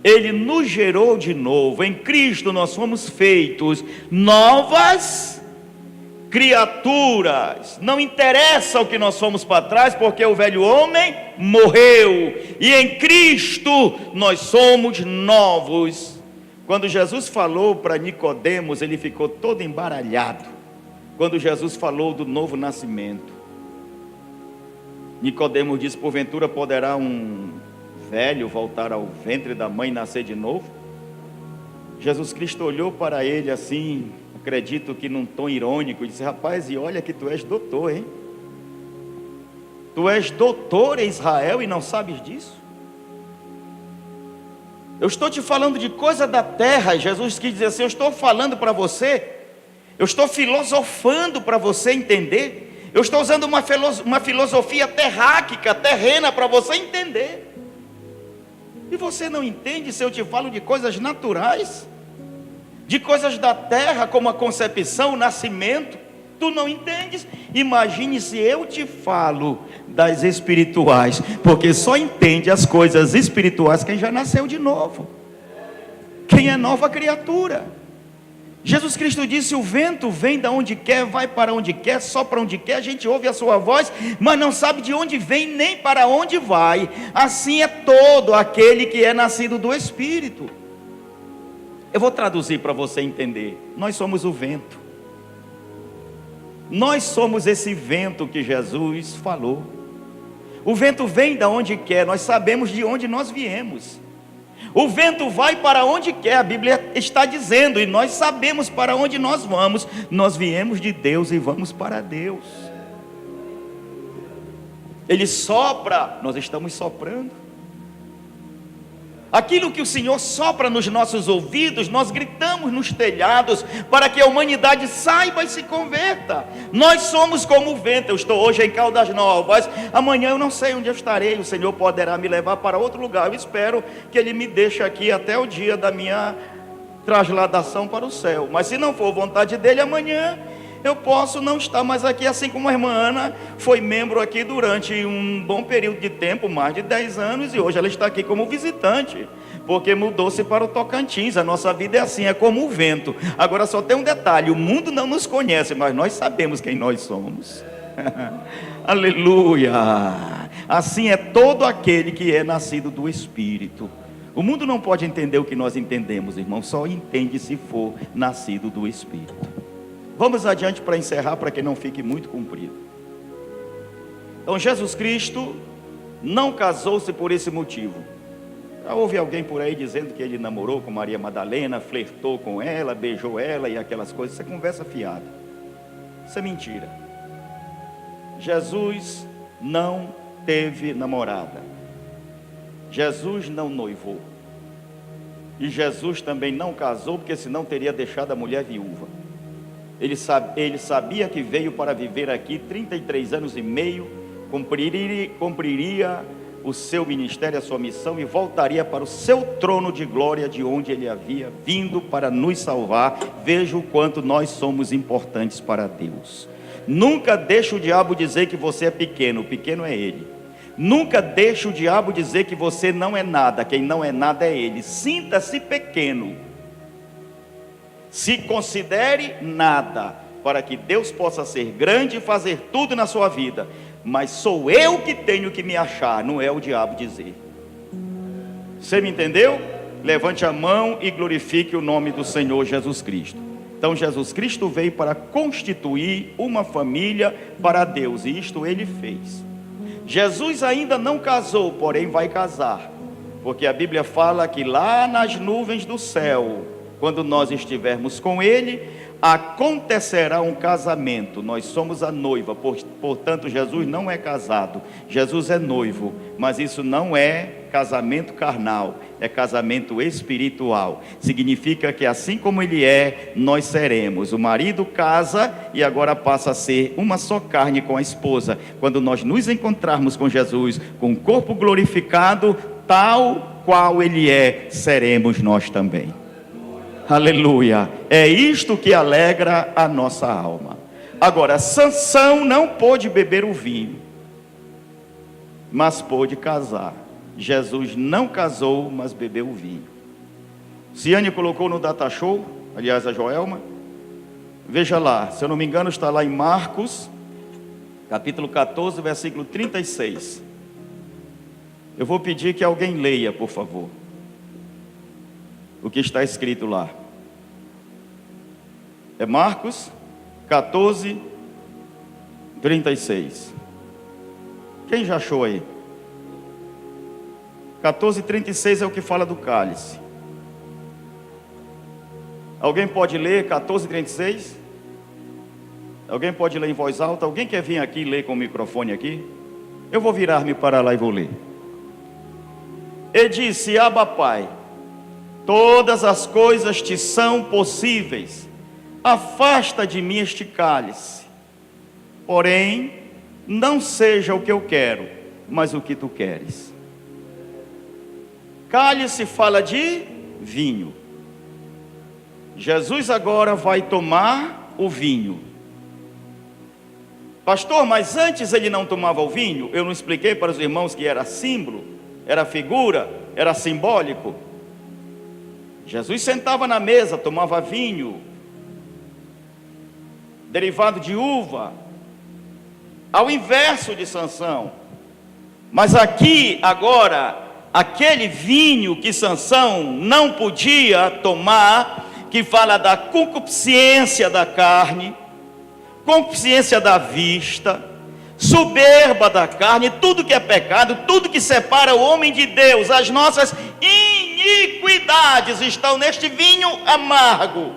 Ele nos gerou de novo. Em Cristo nós fomos feitos novas criaturas. Não interessa o que nós fomos para trás, porque o velho homem morreu, e em Cristo nós somos novos. Quando Jesus falou para Nicodemos, ele ficou todo embaralhado. Quando Jesus falou do novo nascimento, Nicodemos disse: porventura poderá um velho voltar ao ventre da mãe e nascer de novo? Jesus Cristo olhou para ele assim, acredito que num tom irônico, e disse: rapaz, e olha que tu és doutor, hein? Tu és doutor em Israel e não sabes disso? Eu estou te falando de coisa da terra. Jesus quis dizer assim: eu estou falando para você, eu estou filosofando para você entender. Eu estou usando uma filosofia terráquica, terrena, para você entender. E você não entende se eu te falo de coisas naturais, de coisas da terra, como a concepção, o nascimento? Tu não entendes? Imagine se eu te falo das espirituais, porque só entende as coisas espirituais quem já nasceu de novo, quem é nova criatura. Jesus Cristo disse: o vento vem da onde quer, vai para onde quer, sopra onde quer, a gente ouve a sua voz, mas não sabe de onde vem nem para onde vai. Assim é todo aquele que é nascido do Espírito. Eu vou traduzir para você entender. Nós somos o vento. Nós somos esse vento que Jesus falou. O vento vem da onde quer, nós sabemos de onde nós viemos. O vento vai para onde quer, a Bíblia está dizendo, e nós sabemos para onde nós vamos. Nós viemos de Deus e vamos para Deus. Ele sopra, nós estamos soprando. Aquilo que o Senhor sopra nos nossos ouvidos, nós gritamos nos telhados, para que a humanidade saiba e se converta. Nós somos como o vento. Eu estou hoje em Caldas Novas, amanhã eu não sei onde eu estarei. O Senhor poderá me levar para outro lugar. Eu espero que Ele me deixe aqui até o dia da minha trasladação para o céu. Mas se não for vontade dEle, amanhã eu posso não estar mais aqui, assim como a irmã Ana foi membro aqui durante um bom período de tempo, mais de 10 anos, e hoje ela está aqui como visitante, porque mudou-se para o Tocantins. A nossa vida é assim, é como o vento. Agora só tem um detalhe: o mundo não nos conhece, mas nós sabemos quem nós somos. Aleluia! Assim é todo aquele que é nascido do Espírito. O mundo não pode entender o que nós entendemos, irmão, só entende se for nascido do Espírito. Vamos adiante para encerrar, para que não fique muito comprido. Então, Jesus Cristo não casou-se por esse motivo. Já houve alguém por aí dizendo que ele namorou com Maria Madalena, flertou com ela, beijou ela e aquelas coisas. Isso é conversa fiada. Isso é mentira. Jesus não teve namorada. Jesus não noivou. E Jesus também não casou, porque senão teria deixado a mulher viúva. Ele sabia que veio para viver aqui 33 anos e meio, cumpriria o seu ministério, a sua missão, e voltaria para o seu trono de glória, de onde ele havia vindo para nos salvar. Veja o quanto nós somos importantes para Deus. Nunca deixe o diabo dizer que você é pequeno, o pequeno é ele. Nunca deixe o diabo dizer que você não é nada, quem não é nada é ele. Sinta-se pequeno. Se considere nada, para que Deus possa ser grande e fazer tudo na sua vida. Mas sou eu que tenho que me achar, não é o diabo dizer. Você me entendeu? Levante a mão e glorifique o nome do Senhor Jesus Cristo. Então Jesus Cristo veio para constituir uma família para Deus, e isto Ele fez. Jesus ainda não casou, porém vai casar, porque a Bíblia fala que lá nas nuvens do céu, quando nós estivermos com Ele, acontecerá um casamento. Nós somos a noiva, portanto Jesus não é casado, Jesus é noivo. Mas isso não é casamento carnal, é casamento espiritual. Significa que assim como Ele é, nós seremos. O marido casa e agora passa a ser uma só carne com a esposa. Quando nós nos encontrarmos com Jesus, com o corpo glorificado, tal qual Ele é, seremos nós também. Aleluia, é isto que alegra a nossa alma. Agora, Sansão não pôde beber o vinho, mas pôde casar. Jesus não casou, mas bebeu o vinho. Ciane colocou no data show, aliás a Joelma. Veja lá, se eu não me engano está lá em Marcos, capítulo 14, versículo 36. Eu vou pedir que alguém leia, por favor, o que está escrito lá. É Marcos 14, 36. Quem já achou aí? 14:36 é o que fala do cálice. Alguém pode ler 14:36? Alguém pode ler em voz alta? Alguém quer vir aqui ler com o microfone aqui? Eu vou virar-me para lá e vou ler. E disse: Abba, Pai, todas as coisas te são possíveis, afasta de mim este cálice, porém, não seja o que eu quero, mas o que tu queres. Cálice fala de vinho. Jesus agora vai tomar o vinho. Pastor, mas antes ele não tomava o vinho? Eu não expliquei para os irmãos que era símbolo, era figura, era simbólico. Jesus sentava na mesa, tomava vinho, derivado de uva, ao inverso de Sansão. Mas aqui, agora, aquele vinho que Sansão não podia tomar, que fala da concupiscência da carne, concupiscência da vista, soberba da carne, tudo que é pecado, tudo que separa o homem de Deus, as nossas iniquidades estão neste vinho amargo,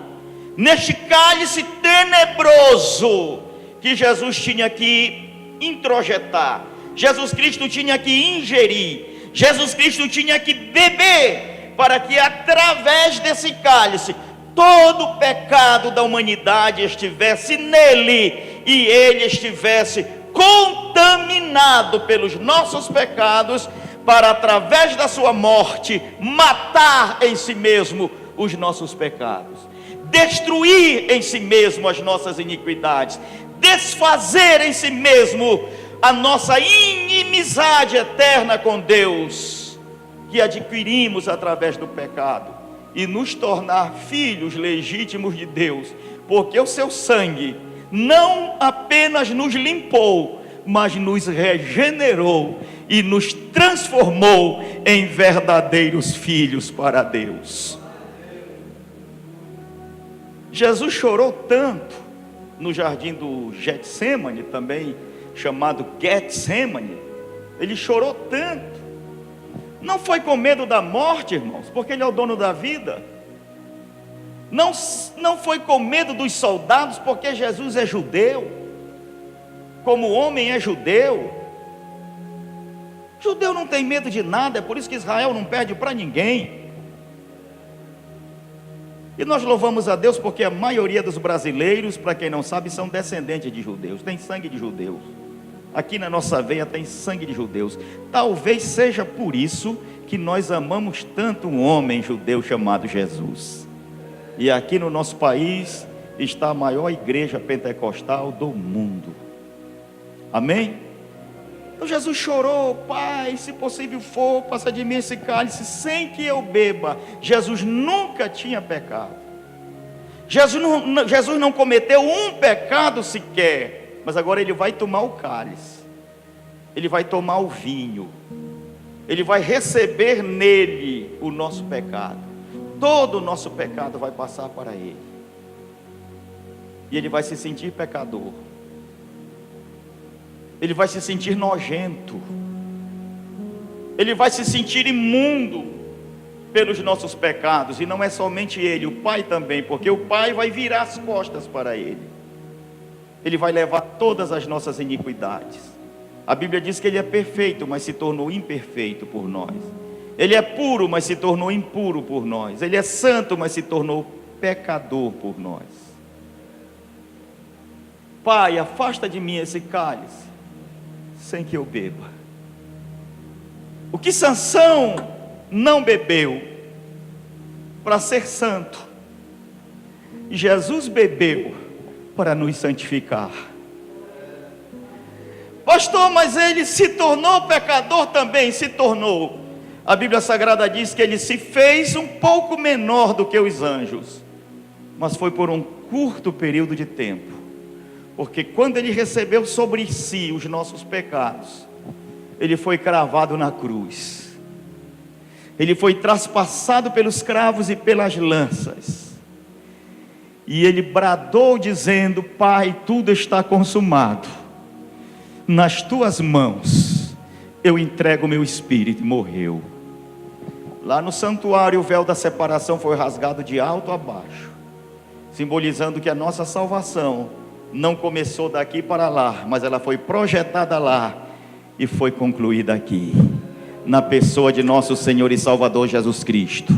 neste cálice tenebroso que Jesus tinha que introjetar, Jesus Cristo tinha que ingerir, Jesus Cristo tinha que beber, para que através desse cálice todo o pecado da humanidade estivesse nele e ele estivesse contaminado pelos nossos pecados, para através da sua morte matar em si mesmo os nossos pecados, destruir em si mesmo as nossas iniquidades, desfazer em si mesmo a nossa inimizade eterna com Deus, que adquirimos através do pecado, e nos tornar filhos legítimos de Deus, porque o seu sangue não apenas nos limpou, mas nos regenerou e nos transformou em verdadeiros filhos para Deus. Jesus chorou tanto no jardim do Getsêmani, também chamado Getsemane. Ele chorou tanto. Não foi com medo da morte, irmãos, porque Ele é o dono da vida. Não foi com medo dos soldados, porque Jesus é judeu. Como o homem é judeu. Judeu não tem medo de nada, é por isso que Israel não perde para ninguém. E nós louvamos a Deus porque a maioria dos brasileiros, para quem não sabe, são descendentes de judeus, tem sangue de judeus. Aqui na nossa veia tem sangue de judeus. Talvez seja por isso que nós amamos tanto um homem judeu chamado Jesus. E aqui no nosso país está a maior igreja pentecostal do mundo. Amém? Então Jesus chorou: Pai, se possível for, passa de mim esse cálice sem que eu beba. Jesus nunca tinha pecado. Jesus não cometeu um pecado sequer. Mas agora Ele vai tomar o cálice, Ele vai tomar o vinho, Ele vai receber nele o nosso pecado. Todo o nosso pecado vai passar para Ele. E Ele vai se sentir pecador. Ele vai se sentir nojento. Ele vai se sentir imundo pelos nossos pecados. E não é somente Ele, o Pai também, porque o Pai vai virar as costas para Ele. Ele vai levar todas as nossas iniquidades. A Bíblia diz que Ele é perfeito, mas se tornou imperfeito por nós. Ele é puro, mas se tornou impuro por nós. Ele é santo, mas se tornou pecador por nós. Pai, afasta de mim esse cálice, sem que eu beba. O que Sansão não bebeu para ser santo, Jesus bebeu para nos santificar. Pastor, mas ele se tornou pecador também? Se tornou. A Bíblia Sagrada diz que ele se fez um pouco menor do que os anjos, mas foi por um curto período de tempo, porque quando ele recebeu sobre si os nossos pecados, ele foi cravado na cruz, ele foi traspassado pelos cravos e pelas lanças, e ele bradou dizendo: Pai, tudo está consumado, nas tuas mãos eu entrego o meu espírito, e morreu. Lá no santuário, o véu da separação foi rasgado de alto a baixo, simbolizando que a nossa salvação não começou daqui para lá, mas ela foi projetada lá e foi concluída aqui, na pessoa de nosso Senhor e Salvador Jesus Cristo.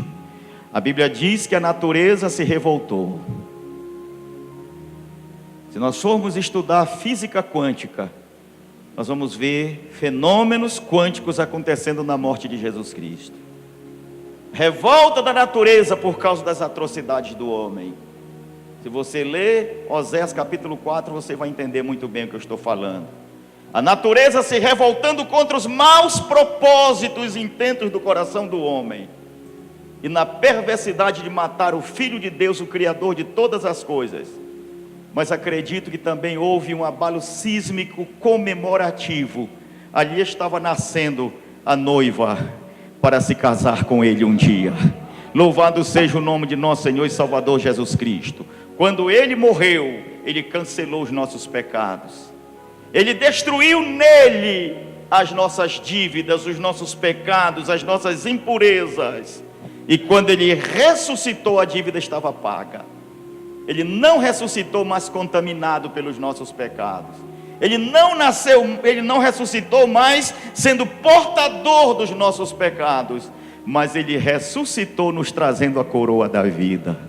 A Bíblia diz que a natureza se revoltou. Se nós formos estudar física quântica, nós vamos ver fenômenos quânticos acontecendo na morte de Jesus Cristo. Revolta da natureza por causa das atrocidades do homem. Se você ler Oséias capítulo 4, você vai entender muito bem o que eu estou falando. A natureza se revoltando contra os maus propósitos e intentos do coração do homem, e na perversidade de matar o Filho de Deus, o Criador de todas as coisas. Mas acredito que também houve um abalo sísmico comemorativo. Ali estava nascendo a noiva para se casar com ele um dia. Louvado seja o nome de nosso Senhor e Salvador Jesus Cristo. Quando ele morreu, ele cancelou os nossos pecados. Ele destruiu nele as nossas dívidas, os nossos pecados, as nossas impurezas. E quando ele ressuscitou, a dívida estava paga. Ele não ressuscitou mais contaminado pelos nossos pecados. Ele não ressuscitou mais sendo portador dos nossos pecados, mas ele ressuscitou nos trazendo a coroa da vida.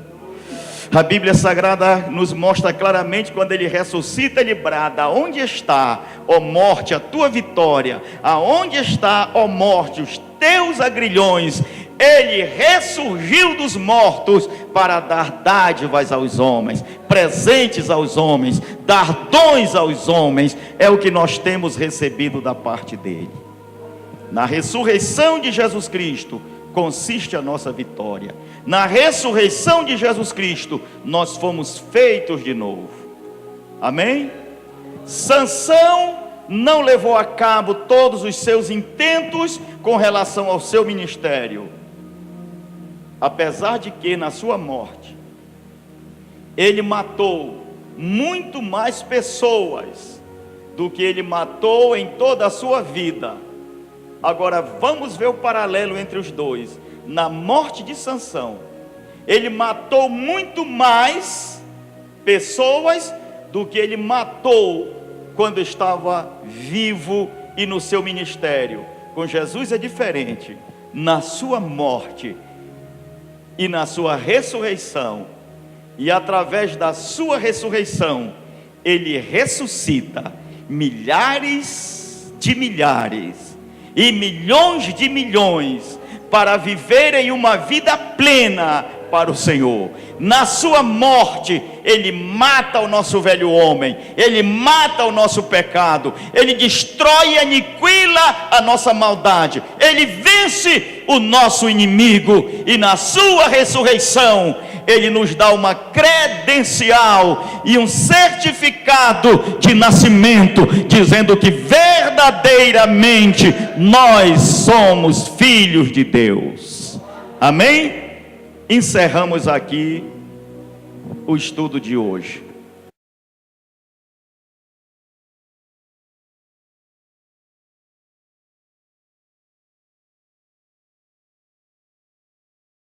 A Bíblia Sagrada nos mostra claramente, quando ele ressuscita, ele brada: aonde está, ó morte, a tua vitória? Aonde está, ó morte, os teus agrilhões? Ele ressurgiu dos mortos para dar dádivas aos homens, presentes aos homens, dar dons aos homens. É o que nós temos recebido da parte dele. Na ressurreição de Jesus Cristo consiste a nossa vitória. Na ressurreição de Jesus Cristo nós fomos feitos de novo. Amém? Sansão não levou a cabo todos os seus intentos com relação ao seu ministério, apesar de que na sua morte ele matou muito mais pessoas do que ele matou em toda a sua vida. Agora vamos ver o paralelo entre os dois. Na morte de Sansão, ele matou muito mais pessoas do que ele matou quando estava vivo e no seu ministério. Com Jesus é diferente. Na sua morte e na sua ressurreição, e através da sua ressurreição, ele ressuscita milhares de milhares e milhões de milhões para viverem uma vida plena para o Senhor. Na sua morte, ele mata o nosso velho homem, ele mata o nosso pecado, ele destrói e aniquila a nossa maldade, ele vence o nosso inimigo, e na sua ressurreição ele nos dá uma credencial e um certificado de nascimento, dizendo que verdadeiramente nós somos filhos de Deus. Amém? Encerramos aqui o estudo de hoje.